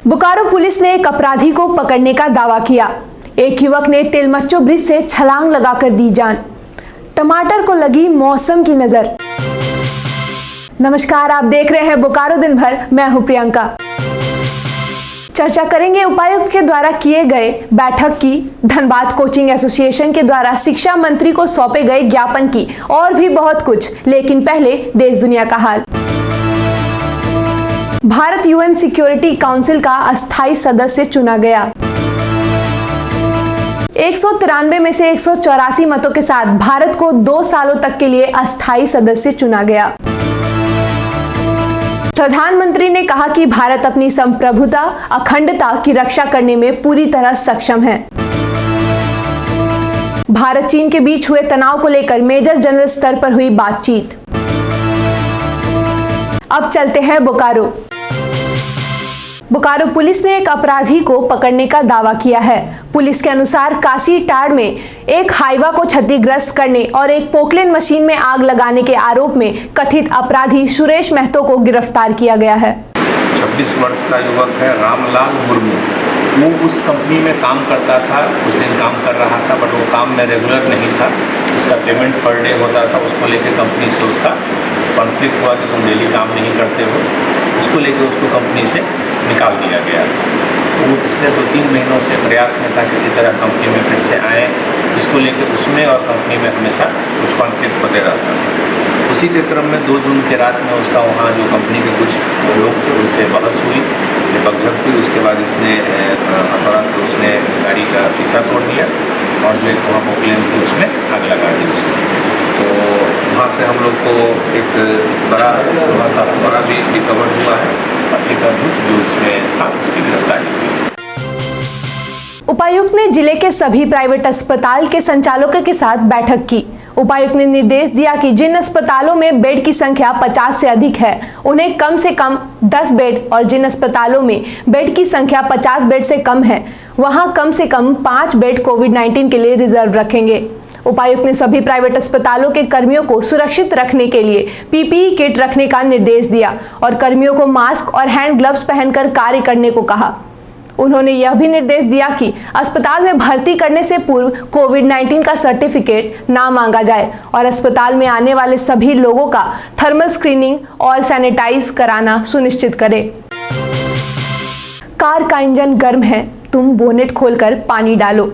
Bokaro police ने एक अपराधी को पकड़ने का दावा किया। एक युवक ने तेलमच्चो ब्रिज से छलांग लगाकर दी जान। टमाटर को लगी मौसम की नजर। नमस्कार, आप देख रहे हैं बोकारो दिन भर। मैं हूं प्रियंका। चर्चा करेंगे उपायुक्त के द्वारा किए गए बैठक की, धनबाद कोचिंग एसोसिएशन के द्वारा शिक्षा मंत्री को सौंपे गए ज्ञापन की और भी बहुत कुछ। लेकिन पहले देश दुनिया का हाल। भारत यूएन सिक्योरिटी काउंसिल का अस्थायी सदस्य चुना गया। 193 में से 184 मतों के साथ भारत को 2 सालों तक के लिए अस्थायी सदस्य चुना गया। प्रधानमंत्री ने कहा कि भारत अपनी संप्रभुता, अखंडता की रक्षा करने में पूरी तरह सक्षम है। भारत चीन के बीच हुए तनाव को लेकर मेजर जनरल स्तर पर हुई बातचीत। अब चलते हैं बोकारो। बोकारो पुलिस ने एक अपराधी को पकड़ने का दावा किया है। पुलिस के अनुसार कासीटाड़ में एक हाईवा को क्षतिग्रस्त करने और एक पोकलेन मशीन में आग लगाने के आरोप में कथित अपराधी सुरेश महतो को गिरफ्तार किया गया है। 26 वर्ष का युवक है रामलाल मुर्मू। वो उस कंपनी में काम करता था, कुछ दिन काम कर रहा था, बट वो काम में रेगुलर नहीं था। उसका पेमेंट पर डे होता था। उसको लेके कंपनी से उसका कॉन्फ्लिक्ट हुआ कि तुम डेली काम नहीं करते हो। उसको लेके उसको कंपनी से निकाल दिया गया था। तो वो पिछले 2-3 महीनों से प्रयास में था किसी तरह कंपनी में फिर से आए, जिसको लेके उसमें और कंपनी में हमेशा कुछ कॉन्फ्लिक्ट होते रहता था। उसी के क्रम में 2 जून के रात में उसका वहाँ जो कंपनी के कुछ लोग थे उनसे बहस हुई, बकझक हुई। उसके बाद इसने हथौड़ा से उसने गाड़ी का शीशा तोड़ दिया और जो एक वहाँ पोकलेन थी उसमें आग लगा दी उसने। तो वहाँ से हम लोग को एक बड़ा लोहा का हथौड़ा भी रिकवर हुआ है और एक अभियुक्त जो इसमें था उसकी गिरफ्तारी हुई है। उपायुक्त ने जिले के सभी प्राइवेट अस्पताल के संचालकों के साथ बैठक की। उपायुक्त ने निर्देश दिया कि जिन अस्पतालों में बेड की संख्या 50 से अधिक है उन्हें कम से कम 10 बेड और जिन अस्पतालों में बेड की संख्या 50 बेड से कम है वहां कम से कम 5 बेड कोविड-19 के लिए रिजर्व रखेंगे। उपायुक्त ने सभी प्राइवेट अस्पतालों के कर्मियों को सुरक्षित रखने के लिए पीपीई किट रखने का निर्देश दिया और कर्मियों को मास्क और हैंड ग्लव्स पहनकर कार्य करने को कहा। उन्होंने यह भी निर्देश दिया कि अस्पताल में भर्ती करने से पूर्व कोविड-19 का सर्टिफिकेट ना मांगा जाए और अस्पताल में आने वाले सभी लोगों का थर्मल स्क्रीनिंग और सैनिटाइज कराना सुनिश्चित करें। कार का इंजन गर्म है, तुम बोनेट खोलकर पानी डालो।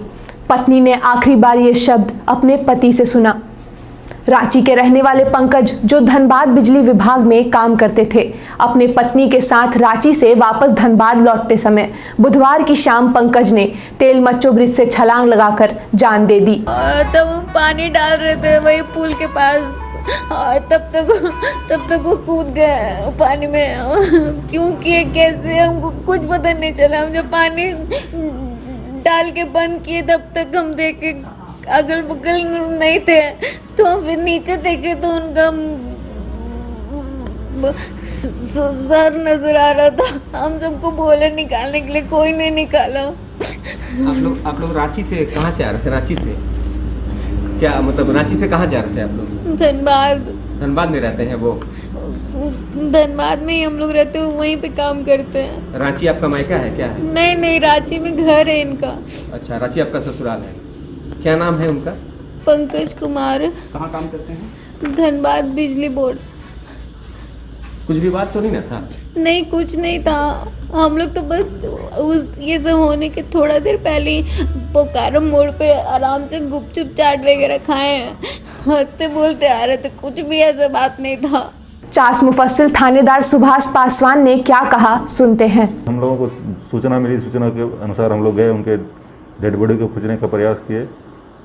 पत्नी ने आखिरी बार ये शब्द अपने पति से सुना। रांची के रहने वाले पंकज, जो धनबाद बिजली विभाग में काम करते थे, अपने पत्नी के साथ रांची से वापस धनबाद लौटते समय बुधवार की शाम पंकज ने तेलमच्चो ब्रिज से छलांग लगाकर जान दे दी। तब हम पानी डाल रहे थे वही पुल के पास, तब तक वो कूद गए पानी में। क्यों किए, कैसे, हमको कुछ पता नहीं चला। हम जब पानी डाल के बंद किए तब तक हम देखे अगल बगल नहीं थे, तो हम फिर नीचे देखे तो उनका सर नजर आ रहा था। हम सबको बोले निकालने के लिए, कोई नहीं निकाला। आप लोग रांची से कहाँ से आ रहे थे? रांची से क्या मतलब, रांची से कहाँ जा रहे थे आप लोग? धनबाद में रहते हैं वो? धनबाद में ही हम लोग रहते हैं, वहीं पे काम करते हैं। रांची आपका मायका है क्या है? नहीं, रांची में घर है इनका। अच्छा, रांची आपका ससुराल है। क्या नाम है उनका? पंकज कुमार। कहाँ काम करते हैं? धनबाद बिजली बोर्ड। कुछ भी बात तो नहीं ना था? नहीं, कुछ नहीं था। हम लोग तो बस ये सब होने के थोड़ा देर पहले ही बोकारो मोड़ पे आराम से गुपचुप चाट वगैरह खाए हैं, हंसते बोलते आ रहे थे। कुछ भी ऐसा बात नहीं था। चास मुफस्सिल थानेदार सुभाष पासवान ने क्या कहा, सुनते हैं। हम लोगों को सूचना मिली, सूचना के अनुसार हम लोग गए, उनके डेड बॉडी को खोजने का प्रयास किए।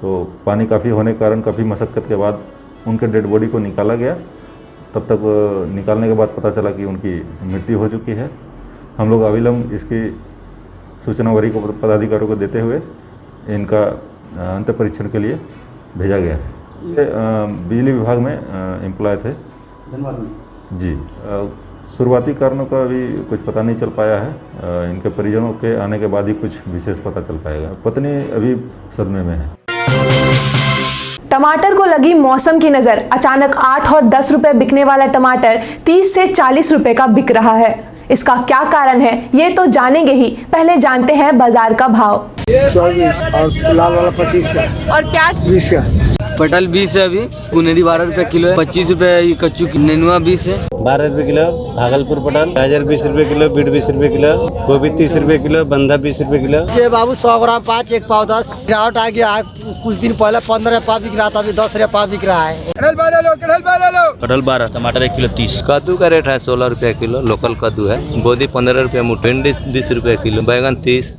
तो पानी काफ़ी होने के कारण काफ़ी मशक्क़त के बाद उनके डेड बॉडी को निकाला गया। तब तक निकालने के बाद पता चला कि उनकी मृत्यु हो चुकी है। हम लोग अविलंब इसकी सूचना वरीय पदाधिकारियों को देते हुए इनका अंत परीक्षण के लिए भेजा गया है। ये बिजली विभाग में एम्प्लॉय थे धनबाद में जी। शुरुआती कारणों का अभी कुछ पता नहीं चल पाया है। इनके परिजनों के आने के बाद ही कुछ विशेष पता चल पाएगा। पत्नी अभी सदमे में है। टमाटर को लगी मौसम की नजर। अचानक 8 और 10 रुपए बिकने वाला टमाटर 30 से 40 रुपए का बिक रहा है। इसका क्या कारण है ये तो जानेंगे ही, पहले जानते हैं बाजार का भाव। 24 और लाल वाला 25 का और प्याज 20 का। पटल 20 है, अभी कुनेरी 12 रुपए किलो है, 25 रुपए ये कच्चू की, नेनुआ 20 है, 12 रुपए किलो, भागलपुर पटल, गाजर 20 रुपए किलो, बीट 20 रुपए किलो, गोभी 30 रुपए किलो, बंधा 20 रुपए किलो। बाबू 100 ग्राम 5, 1 पाव 10। गिरावट आ गया, कुछ दिन पहले 15 पाव बिक रहा था, अभी 10 पाव बिक रहा है। कटहल 12, टमाटर 1 किलो 30। कद्दू का रेट है 16 रुपए किलो, लोकल कद्दू है, बोदी 15 रुपए मुठ, भिंडी 20 रुपए किलो, बैगन 30।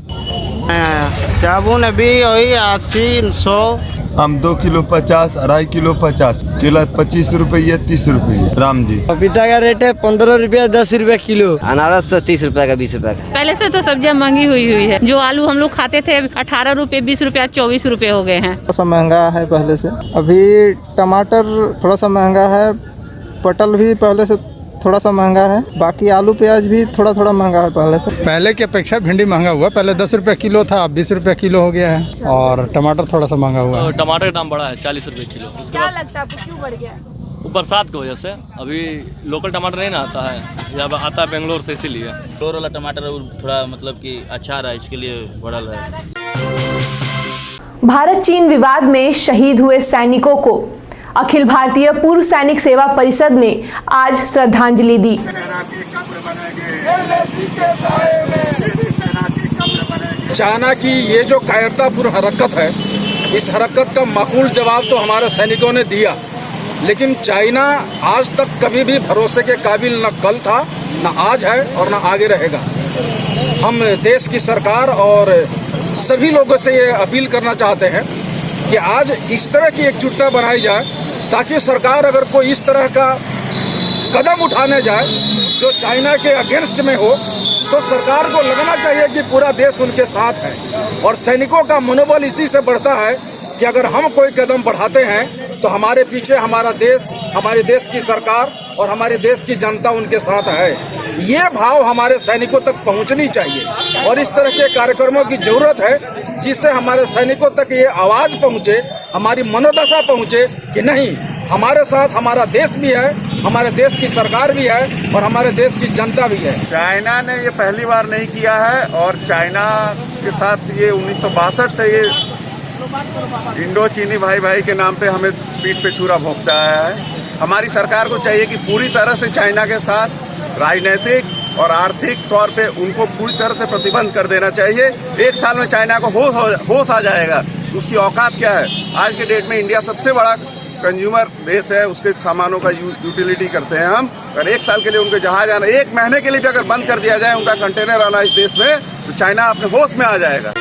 साबुन अभी वही 80, 100। हम 2 किलो 50, 2.5 किलो 50, केला 25 रुपये 30 रुपये। राम जी पपीता का रेट है 15 रुपया 10 रुपया किलो। अनारस 30 रुपए का, 20 रुपए का। पहले से तो सब्जियां महंगी हुई है। जो आलू हम लोग खाते थे 18 रुपए, 20 रुपया, 24 रुपए हो गए हैं। थोड़ा सा महंगा है पहले से। अभी टमाटर थोड़ा सा महंगा है, पटल भी पहले से थोड़ा सा महंगा है, बाकी आलू प्याज भी थोड़ा थोड़ा महंगा है पहले से। पहले की अपेक्षा भिंडी महंगा हुआ, पहले 10 रुपये किलो था, अब 20 रुपये किलो हो गया है। और टमाटर थोड़ा सा महंगा हुआ है। टमाटर का दाम बढ़ा है 40 रुपये किलो। क्या लगता है आपको क्यों बढ़ गया? बरसात की वजह से। अभी लोकल टमाटर नहीं ना आता है, जब आता है बेंगलोर से, इसीलिए फ्लोर वाला टमाटर थोड़ा मतलब कि अच्छा रहा, इसके लिए बढ़ल है। भारत चीन विवाद में शहीद हुए सैनिकों को अखिल भारतीय पूर्व सैनिक सेवा परिषद ने आज श्रद्धांजलि दी। चाइना की ये जो कायरतापूर्ण हरकत है, इस हरकत का माकूल जवाब तो हमारे सैनिकों ने दिया, लेकिन चाइना आज तक कभी भी भरोसे के काबिल न कल था, न आज है और न आगे रहेगा। हम देश की सरकार और सभी लोगों से ये अपील करना चाहते हैं कि आज इस तरह की एकजुटता बनाई जाए, ताकि सरकार अगर कोई इस तरह का कदम उठाने जाए जो चाइना के अगेंस्ट में हो, तो सरकार को लगना चाहिए कि पूरा देश उनके साथ है। और सैनिकों का मनोबल इसी से बढ़ता है कि अगर हम कोई कदम बढ़ाते हैं तो हमारे पीछे हमारा देश, हमारे देश की सरकार और हमारे देश की जनता उनके साथ है। ये भाव हमारे सैनिकों तक पहुंचनी चाहिए और इस तरह के कार्यक्रमों की जरूरत है जिससे हमारे सैनिकों तक ये आवाज पहुंचे, हमारी मनोदशा पहुंचे कि नहीं, हमारे साथ हमारा देश भी है, हमारे देश की सरकार भी है और हमारे देश की जनता भी है। चाइना ने ये पहली बार नहीं किया है और चाइना के साथ ये 1962 से ये इंडो चीनी भाई भाई के नाम पे हमें पीठ पे छुरा भोंकता है। हमारी सरकार को चाहिए कि पूरी तरह से चाइना के साथ राजनीतिक और आर्थिक तौर पे उनको पूरी तरह से प्रतिबंध कर देना चाहिए। 1 साल में चाइना को होश आ जाएगा उसकी औकात क्या है। आज के डेट में इंडिया सबसे बड़ा कंज्यूमर देश है, उसके सामानों का यूटिलिटी करते हैं हम। अगर 1 साल के लिए उनके जहाज आना, 1 महीने के लिए भी अगर बंद कर दिया जाए उनका कंटेनर आना इस देश में, तो चाइना अपने होश में आ जाएगा।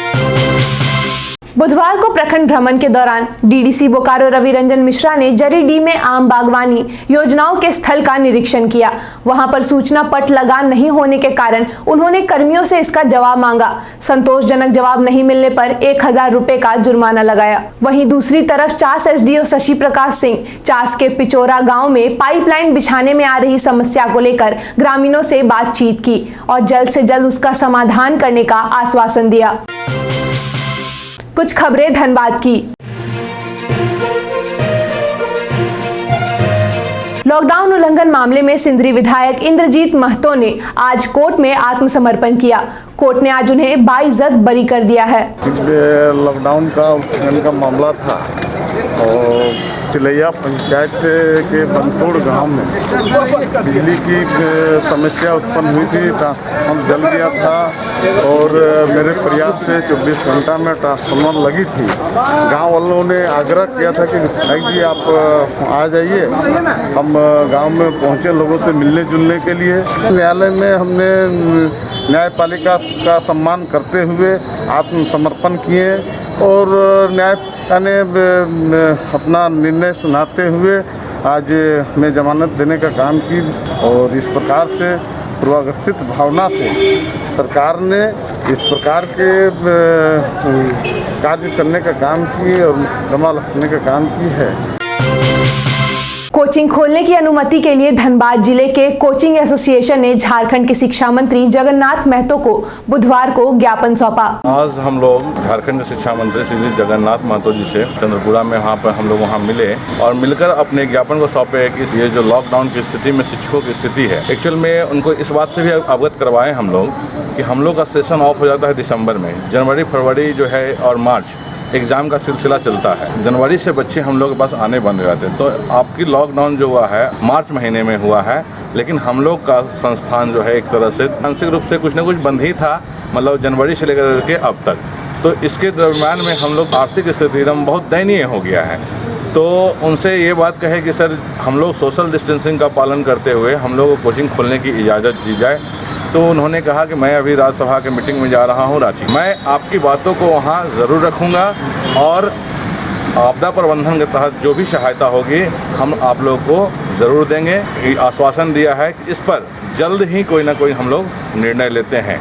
बुधवार को प्रखंड भ्रमण के दौरान डीडीसी बोकारो रवि रंजन मिश्रा ने जरीडीह में आम बागवानी योजनाओं के स्थल का निरीक्षण किया। वहां पर सूचना पट लगा नहीं होने के कारण उन्होंने कर्मियों से इसका जवाब मांगा। संतोषजनक जवाब नहीं मिलने पर 1000 रुपए का जुर्माना लगाया। वहीं दूसरी तरफ चास एसडीओ शशि प्रकाश सिंह चास के पिचोरा गाँव में पाइपलाइन बिछाने में आ रही समस्या को लेकर ग्रामीणों से बातचीत की और जल्द से जल्द उसका समाधान करने का आश्वासन दिया। कुछ खबरें धनबाद की। लॉकडाउन उल्लंघन मामले में सिंदरी विधायक इंद्रजीत महतो ने आज कोर्ट में आत्मसमर्पण किया। कोर्ट ने आज उन्हें बाइज्जत बरी कर दिया है। लॉकडाउन का उल्लंघन का मामला था और चिलैया पंचायत के बनपुर गांव में बिजली की समस्या उत्पन्न हुई थी। हम जल गया था और मेरे प्रयास से 24 घंटा में ट्रांसफार्मर लगी थी। गांव वालों ने आग्रह किया था कि भाई जी आप आ जाइए। हम गांव में पहुंचे लोगों से मिलने जुलने के लिए। न्यायालय में हमने न्यायपालिका का सम्मान करते हुए आत्मसमर्पण किए और न्यायपालिका ने अपना निर्णय सुनाते हुए आज हमें जमानत देने का काम की और इस प्रकार से पूर्वाग्रसित भावना से सरकार ने इस प्रकार के कार्य करने का काम की और जमा रखने का काम की है। कोचिंग खोलने की अनुमति के लिए धनबाद जिले के कोचिंग एसोसिएशन ने झारखंड के शिक्षा मंत्री जगन्नाथ महतो को बुधवार को ज्ञापन सौंपा। आज हम लोग झारखंड के शिक्षा मंत्री श्री जगन्नाथ महतो जी से चंद्रपुरा में हम लोग वहाँ मिले और मिलकर अपने ज्ञापन को सौंपे कि ये जो लॉकडाउन की स्थिति में शिक्षकों की स्थिति है, एक्चुअल में उनको इस बात से भी अवगत करवाएं हम लोग कि हम लोग का सेशन ऑफ हो जाता है दिसंबर में, जनवरी फरवरी जो है और मार्च एग्ज़ाम का सिलसिला चलता है। जनवरी से बच्चे हम लोग के पास आने बंद हो जाते हैं। तो आपकी लॉकडाउन जो हुआ है मार्च महीने में हुआ है, लेकिन हम लोग का संस्थान जो है एक तरह से मानसिक रूप से कुछ न कुछ बंद ही था, मतलब जनवरी से लेकर के अब तक। तो इसके दरम्यान में हम लोग आर्थिक स्थिति एकदम बहुत दयनीय हो गया है। तो उनसे ये बात कहे कि सर हम लोग सोशल डिस्टेंसिंग का पालन करते हुए हम लोग को कोचिंग खोलने की इजाज़त दी जाए। तो उन्होंने कहा कि मैं अभी राज्यसभा के मीटिंग में जा रहा हूँ रांची, मैं आपकी बातों को वहाँ ज़रूर रखूँगा और आपदा प्रबंधन के तहत जो भी सहायता होगी हम आप लोग को ज़रूर देंगे। आश्वासन दिया है कि इस पर जल्द ही कोई ना कोई हम लोग निर्णय लेते हैं।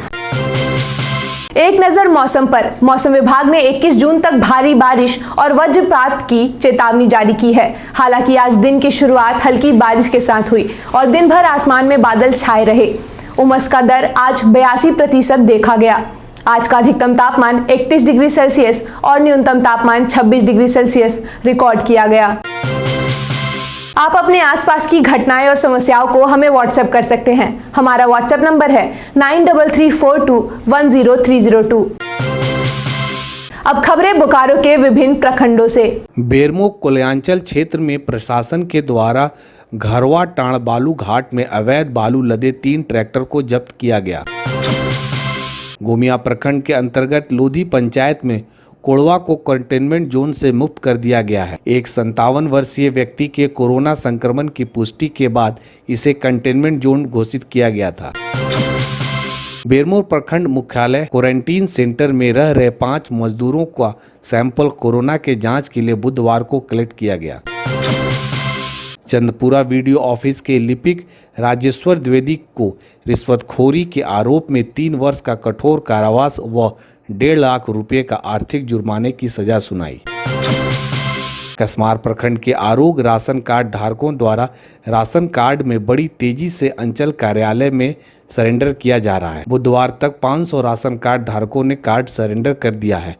एक नजर मौसम पर। मौसम विभाग ने 21 जून तक भारी बारिश और वज्रपात की चेतावनी जारी की है। हालांकि आज दिन की शुरुआत हल्की बारिश के साथ हुई और दिन भर आसमान में बादल छाए रहे। उमस का दर आज 82% देखा गया। आज का अधिकतम तापमान 31 डिग्री सेल्सियस और न्यूनतम तापमान 26 डिग्री सेल्सियस रिकॉर्ड किया गया। आप अपने आसपास की घटनाएं और समस्याओं को हमें व्हाट्सएप कर सकते हैं। हमारा व्हाट्सएप नंबर है 9334210302। अब खबरें बोकारो के विभिन्न प्रखंडों से। बेरमो कोल्यांचल क्षेत्र में प्रशासन के द्वारा घरवा टाण बालू घाट में अवैध बालू लदे 3 ट्रैक्टर को जब्त किया गया। गोमिया प्रखंड के अंतर्गत लोधी पंचायत में कोड़वा को कंटेनमेंट जोन से मुक्त कर दिया गया है। एक 57 वर्षीय व्यक्ति के कोरोना संक्रमण की पुष्टि के बाद इसे कंटेनमेंट जोन घोषित किया गया था। बेरमो प्रखंड मुख्यालय क्वारंटीन सेंटर में रह रहे 5 मजदूरों का सैंपल कोरोना के जांच के लिए बुधवार को कलेक्ट किया गया। चंदपुरा वीडियो ऑफिस के लिपिक राजेश्वर द्विवेदी को रिश्वतखोरी के आरोप में 3 वर्ष का कठोर कारावास व 1.5 लाख रुपए का आर्थिक जुर्माने की सजा सुनाई। कसमार प्रखंड के आरोग्य राशन कार्ड धारकों द्वारा राशन कार्ड में बड़ी तेजी से अंचल कार्यालय में सरेंडर किया जा रहा है। बुधवार तक 500 राशन कार्ड धारकों ने कार्ड सरेंडर कर दिया है।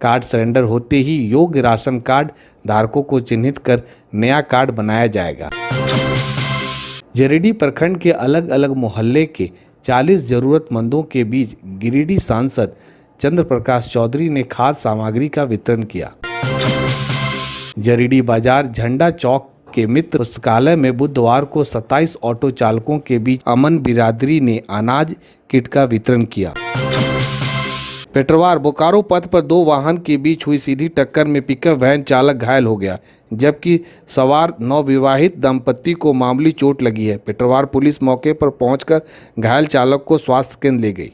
कार्ड सरेंडर होते ही योग्य राशन कार्ड धारकों को चिन्हित कर नया कार्ड बनाया जाएगा। जरीडीह प्रखंड के अलग अलग मोहल्ले के 40 जरूरतमंदों के बीच गिरिडीह सांसद चंद्र प्रकाश चौधरी ने खाद्य सामग्री का वितरण किया। जरीडीह बाजार झंडा चौक के मित्र पुस्तकालय में बुधवार को 27 ऑटो चालकों के बीच अमन बिरादरी ने अनाज किट का वितरण किया। पेटरवार बोकारो पथ पर 2 वाहन के बीच हुई सीधी टक्कर में पिकअप वैन चालक घायल हो गया, जबकि सवार नवविवाहित दंपत्ति को मामूली चोट लगी है। पेटरवार पुलिस मौके पर पहुंचकर घायल चालक को स्वास्थ्य केंद्र ले गई।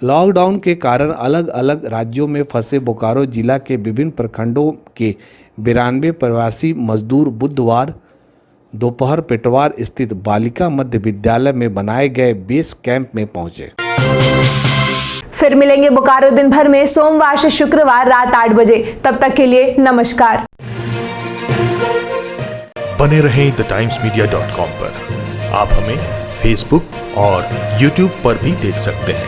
लॉकडाउन के कारण अलग अलग राज्यों में फंसे बोकारो जिला के विभिन्न प्रखंडों के 92 प्रवासी मजदूर बुधवार दोपहर पेटरवार स्थित बालिका मध्य विद्यालय में बनाए गए बेस कैंप में पहुंचे। फिर मिलेंगे बोकारो दिन भर में सोमवार से शुक्रवार रात 8 बजे। तब तक के लिए नमस्कार। बने रहें thetimes media.com पर। आप हमें फेसबुक और यूट्यूब पर भी देख सकते हैं।